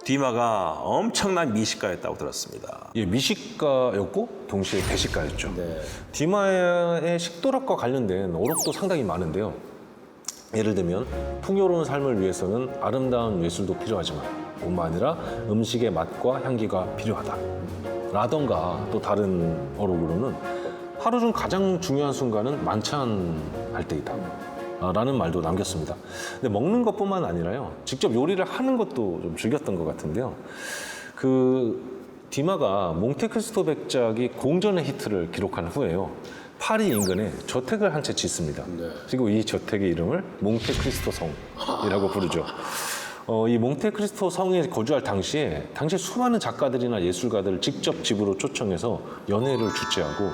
디마가 엄청난 미식가였다고 들었습니다. 예, 미식가였고 동시에 대식가였죠. 네. 디마의 식도락과 관련된 어록도 상당히 많은데요. 예를 들면 풍요로운 삶을 위해서는 아름다운 예술도 필요하지만 뿐만 아니라 음식의 맛과 향기가 필요하다. 라던가 또 다른 어록으로는 하루 중 가장 중요한 순간은 만찬할 때이다. 라는 말도 남겼습니다. 근데 먹는 것뿐만 아니라요, 직접 요리를 하는 것도 좀 즐겼던 것 같은데요. 디마가 몽테크리스토 백작이 공전의 히트를 기록한 후에요, 파리 인근에 저택을 한 채 짓습니다. 그리고 이 저택의 이름을 몽테크리스토 성이라고 부르죠. 이 몽테크리스토 성에 거주할 당시에 수많은 작가들이나 예술가들을 직접 집으로 초청해서 연회를 주최하고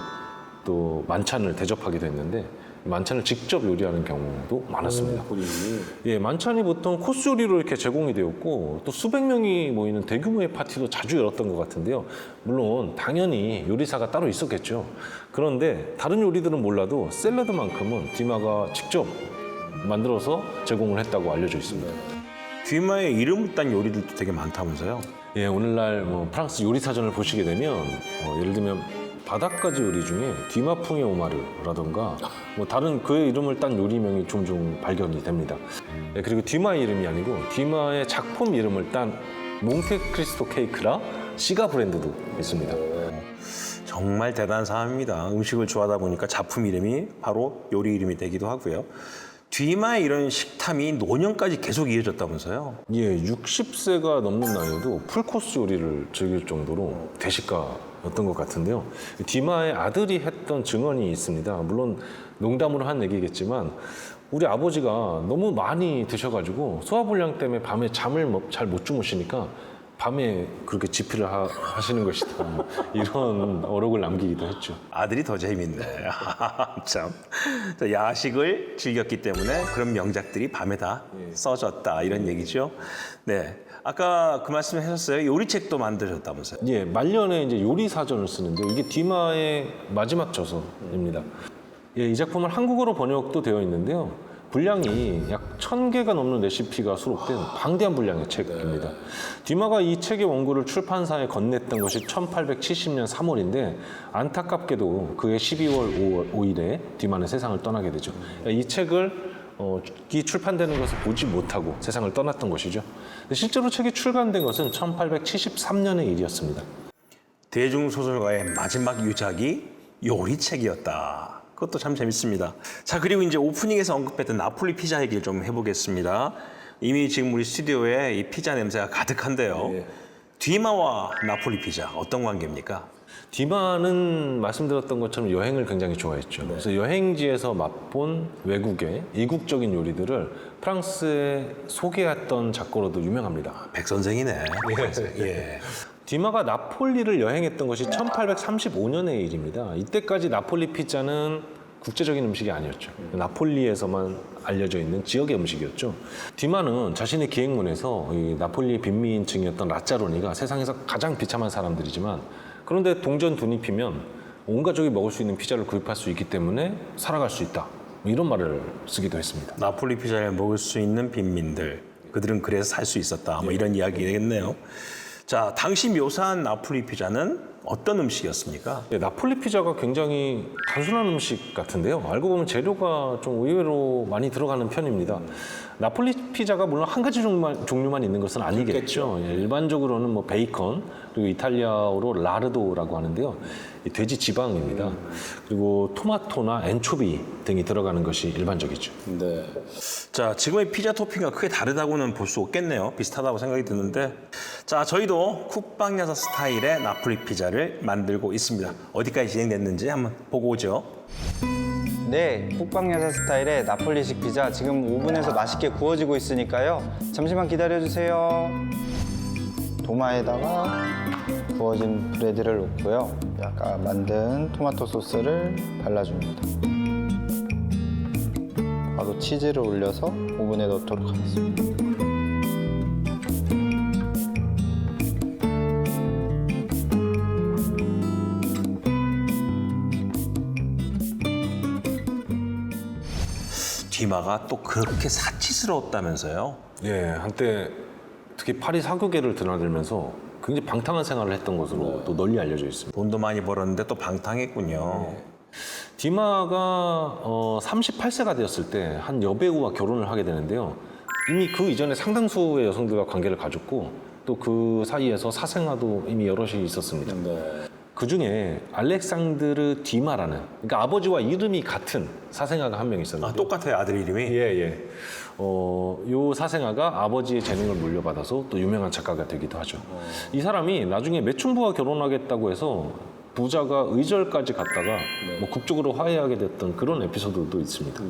또 만찬을 대접하기도 했는데, 만찬을 직접 요리하는 경우도 많았습니다. 예, 만찬이 보통 코스 요리로 이렇게 제공이 되었고 또 수백 명이 모이는 대규모의 파티도 자주 열었던 것 같은데요. 물론 당연히 요리사가 따로 있었겠죠. 그런데 다른 요리들은 몰라도 샐러드만큼은 디마가 직접 만들어서 제공을 했다고 알려져 있습니다. 디마의 이름을 딴 요리들도 되게 많다면서요? 예, 오늘날 프랑스 요리 사전을 보시게 되면 예를 들면 바닷가지 요리 중에 디마풍의 오마르라던가 다른 그의 이름을 딴 요리명이 종종 발견이 됩니다. 예, 그리고 디마의 이름이 아니고 디마의 작품 이름을 딴 몽테크리스토 케이크라 시가 브랜드도 있습니다. 정말 대단한 사람입니다. 음식을 좋아하다 보니까 작품 이름이 바로 요리 이름이 되기도 하고요. 디마의 이런 식탐이 노년까지 계속 이어졌다면서요? 예, 60세가 넘는 나이에도 풀코스 요리를 즐길 정도로 대식가였던 것 같은데요. 디마의 아들이 했던 증언이 있습니다. 물론 농담으로 한 얘기겠지만 우리 아버지가 너무 많이 드셔가지고 소화불량 때문에 밤에 잠을 잘 못 주무시니까 밤에 그렇게 지피를 하시는 것이다. 이런 어록을 남기기도 했죠. 아들이 더 재밌네. 참. 자, 야식을 즐겼기 때문에 그런 명작들이 밤에 다 써졌다. 이런 얘기죠. 네. 아까 그 말씀 하셨어요. 요리책도 만드셨다면서요? 예, 말년에 이제 요리 사전을 쓰는데 이게 디마의 마지막 저서입니다. 예, 이 작품은 한국어로 번역도 되어 있는데요. 분량이 약 1000개가 넘는 레시피가 수록된 방대한 분량의 책입니다. 디마가 이 책의 원고를 출판사에 건넸던 것이 1870년 3월인데 안타깝게도 그해 12월 5일에 디마는 세상을 떠나게 되죠. 이 책을 이 출판되는 것을 보지 못하고 세상을 떠났던 것이죠. 실제로 책이 출간된 것은 1873년의 일이었습니다. 대중소설가의 마지막 유작이 요리책이었다. 그것도 참 재밌습니다. 자, 그리고 이제 오프닝에서 언급했던 나폴리 피자 얘기를 좀 해보겠습니다. 이미 지금 우리 스튜디오에 이 피자 냄새가 가득한데요. 네. 디마와 나폴리 피자 어떤 관계입니까? 디마는 말씀드렸던 것처럼 여행을 굉장히 좋아했죠. 그래서 여행지에서 맛본 외국의 이국적인 요리들을 프랑스에 소개했던 작가로도 유명합니다. 백 선생이네. 예. 디마가 나폴리를 여행했던 것이 1835년의 일입니다. 이때까지 나폴리 피자는 국제적인 음식이 아니었죠. 나폴리에서만 알려져 있는 지역의 음식이었죠. 디마는 자신의 기행문에서 이 나폴리의 빈민층이었던 라짜로니가 세상에서 가장 비참한 사람들이지만 그런데 동전 돈이 피면 온 가족이 먹을 수 있는 피자를 구입할 수 있기 때문에 살아갈 수 있다. 이런 말을 쓰기도 했습니다. 나폴리 피자를 먹을 수 있는 빈민들, 그들은 그래서 살 수 있었다. 이런 이야기겠네요. 자, 당시 묘사한 나폴리 피자는 어떤 음식이었습니까? 네, 나폴리 피자가 굉장히 단순한 음식 같은데요. 알고 보면 재료가 좀 의외로 많이 들어가는 편입니다. 나폴리 피자가 물론 한 가지 종류만 있는 것은 아니겠죠. 예, 일반적으로는 뭐 베이컨, 그리고 이탈리아어로 라르도라고 하는데요. 이 돼지 지방입니다. 그리고 토마토나 엔초비 등이 들어가는 것이 일반적이죠. 네. 자, 지금의 피자 토핑과 크게 다르다고는 볼 수 없겠네요. 비슷하다고 생각이 드는데, 자, 저희도 쿡방야사 스타일의 나폴리 피자를 만들고 있습니다. 어디까지 진행됐는지 한번 보고 오죠. 네, 쿡방야사 스타일의 나폴리식 피자 지금 오븐에서 맛있게 구워지고 있으니까요. 잠시만 기다려주세요. 도마에다가 구워진 브레드를 놓고요. 아까 만든 토마토 소스를 발라줍니다. 바로 치즈를 올려서 오븐에 넣도록 하겠습니다. 디마가 또 그렇게 사치스러웠다면서요? 예, 한때 특히 파리 사교계를 드나들면서 굉장히 방탕한 생활을 했던 것으로 또 널리 알려져 있습니다. 돈도 많이 벌었는데 또 방탕했군요. 디마가 38세가 되었을 때 한 여배우와 결혼을 하게 되는데요. 이미 그 이전에 상당수의 여성들과 관계를 가졌고 또 그 사이에서 사생아도 이미 여럿이 있었습니다. 그 중에 알렉산드르 디마라는, 그러니까 아버지와 이름이 같은 사생아가 한 명 있었는데, 아, 똑같아요, 아들 이름이? 예. 요 사생아가 아버지의 재능을 물려받아서 또 유명한 작가가 되기도 하죠. 이 사람이 나중에 매춘부와 결혼하겠다고 해서 부자가 의절까지 갔다가 뭐 국적으로 화해하게 됐던 그런 에피소드도 있습니다.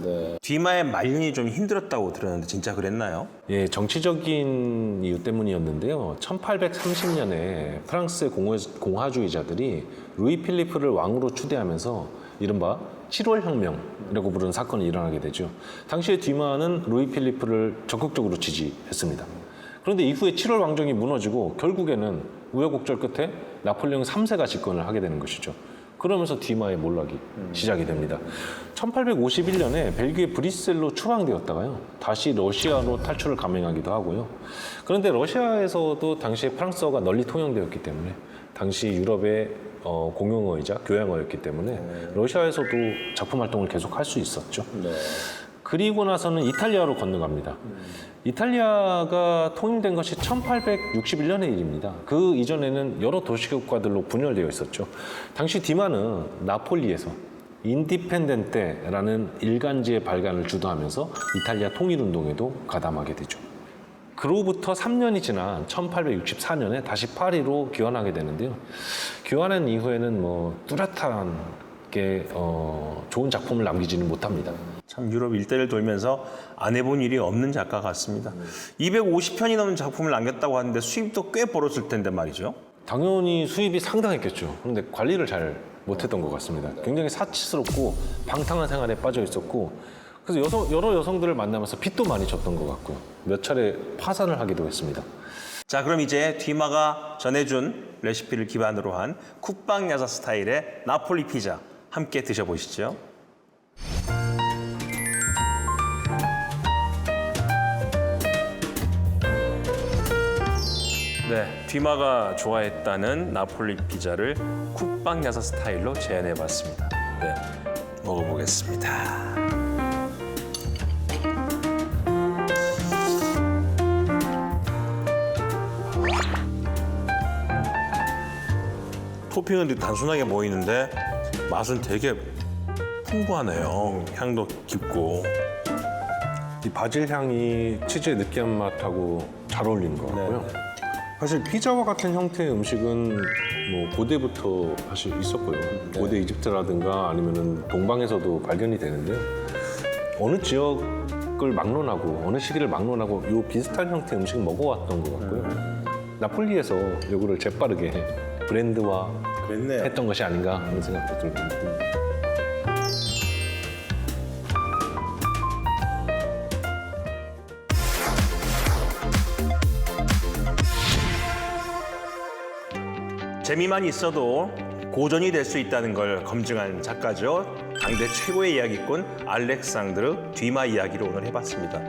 뒤마의 말년이 좀 힘들었다고 들었는데 진짜 그랬나요? 예, 정치적인 이유 때문이었는데요. 1830년에 프랑스의 공화주의자들이 루이 필리프를 왕으로 추대하면서 이른바 7월 혁명이라고 부르는 사건이 일어나게 되죠. 당시에 뒤마는 루이 필리프를 적극적으로 지지했습니다. 그런데 이후에 7월 왕정이 무너지고 결국에는 우여곡절 끝에 나폴레옹 3세가 집권을 하게 되는 것이죠. 그러면서 뒤마의 몰락이 시작이 됩니다. 1851년에 벨기에 브뤼셀로 추방되었다가요. 다시 러시아로 탈출을 감행하기도 하고요. 그런데 러시아에서도 당시에 프랑스어가 널리 통용되었기 때문에 당시 유럽의 공용어이자 교양어였기 때문에 러시아에서도 작품 활동을 계속 할 수 있었죠. 그리고 나서는 이탈리아로 건너갑니다. 이탈리아가 통일된 것이 1861년의 일입니다. 그 이전에는 여러 도시국가들로 분열되어 있었죠. 당시 디마는 나폴리에서 인디펜덴테라는 일간지의 발간을 주도하면서 이탈리아 통일운동에도 가담하게 되죠. 그로부터 3년이 지난 1864년에 다시 파리로 귀환하게 되는데요. 귀환한 이후에는 뭐 뚜렷하게 좋은 작품을 남기지는 못합니다. 참 유럽 일대를 돌면서 안 해본 일이 없는 작가 같습니다. 250편이 넘는 작품을 남겼다고 하는데 수입도 꽤 벌었을 텐데 말이죠. 당연히 수입이 상당했겠죠. 그런데 관리를 잘 못했던 것 같습니다. 굉장히 사치스럽고 방탕한 생활에 빠져 있었고, 그래서 여러 여성들을 만나면서 빚도 많이 졌던 것 같고요. 몇 차례 파산을 하기도 했습니다. 자, 그럼 이제 뒤마가 전해준 레시피를 기반으로 한 국방 야사 스타일의 나폴리 피자 함께 드셔보시죠. 네, 뒤마가 좋아했다는 나폴리 피자를 국방 야사 스타일로 재현해봤습니다. 네, 먹어보겠습니다. 토핑은 되게 단순하게 보이는데 맛은 되게 풍부하네요. 향도 깊고. 이 바질 향이 치즈의 느끼한 맛하고 잘 어울리는 것 같고요. 사실 피자와 같은 형태의 음식은 뭐 고대부터 사실 있었고요. 고대 이집트라든가 아니면은 동방에서도 발견이 되는데요. 어느 지역을 막론하고 어느 시기를 막론하고 요 비슷한 형태의 음식을 먹어왔던 것 같고요. 나폴리에서 요거를 재빠르게 브랜드화 그랬네요. 했던 것이 아닌가 하는 생각도 들고. 재미만 있어도 고전이 될 수 있다는 걸 검증한 작가죠. 당대 최고의 이야기꾼 알렉산드르 뒤마 이야기를 오늘 해봤습니다.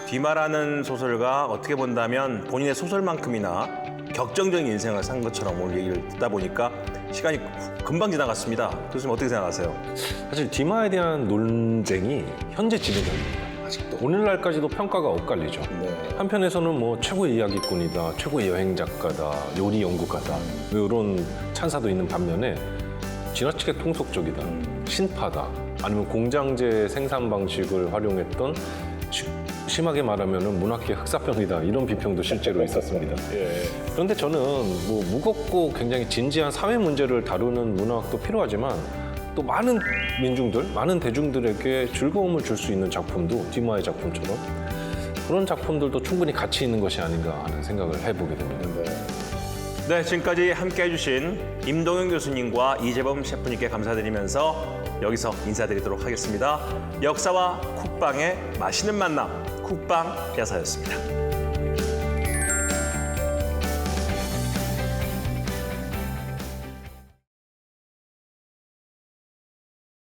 뒤마라는 소설가 어떻게 본다면 본인의 소설만큼이나 격정적인 인생을 산 것처럼 오늘 얘기를 듣다 보니까 시간이 금방 지나갔습니다. 교수님 어떻게 생각하세요? 사실 디마에 대한 논쟁이 현재 진행형입니다. 아직도 오늘날까지도 평가가 엇갈리죠. 한편에서는 뭐 최고의 이야기꾼이다, 최고의 여행 작가다, 요리 연구가다 이런 찬사도 있는 반면에 지나치게 통속적이다, 신파다, 아니면 공장제 생산 방식을 활용했던 심하게 말하면 문학계 흑사병이다 이런 비평도 실제로 있었습니다. 그런데 저는 뭐 무겁고 굉장히 진지한 사회 문제를 다루는 문학도 필요하지만 또 많은 민중들, 많은 대중들에게 즐거움을 줄 수 있는 작품도 디마의 작품처럼 그런 작품들도 충분히 가치 있는 것이 아닌가 하는 생각을 해보게 됩니다. 네, 지금까지 함께 해주신 임동영 교수님과 이재범 셰프님께 감사드리면서 여기서 인사드리도록 하겠습니다. 역사와 쿡방의 맛있는 만남, 쿡방 야사였습니다.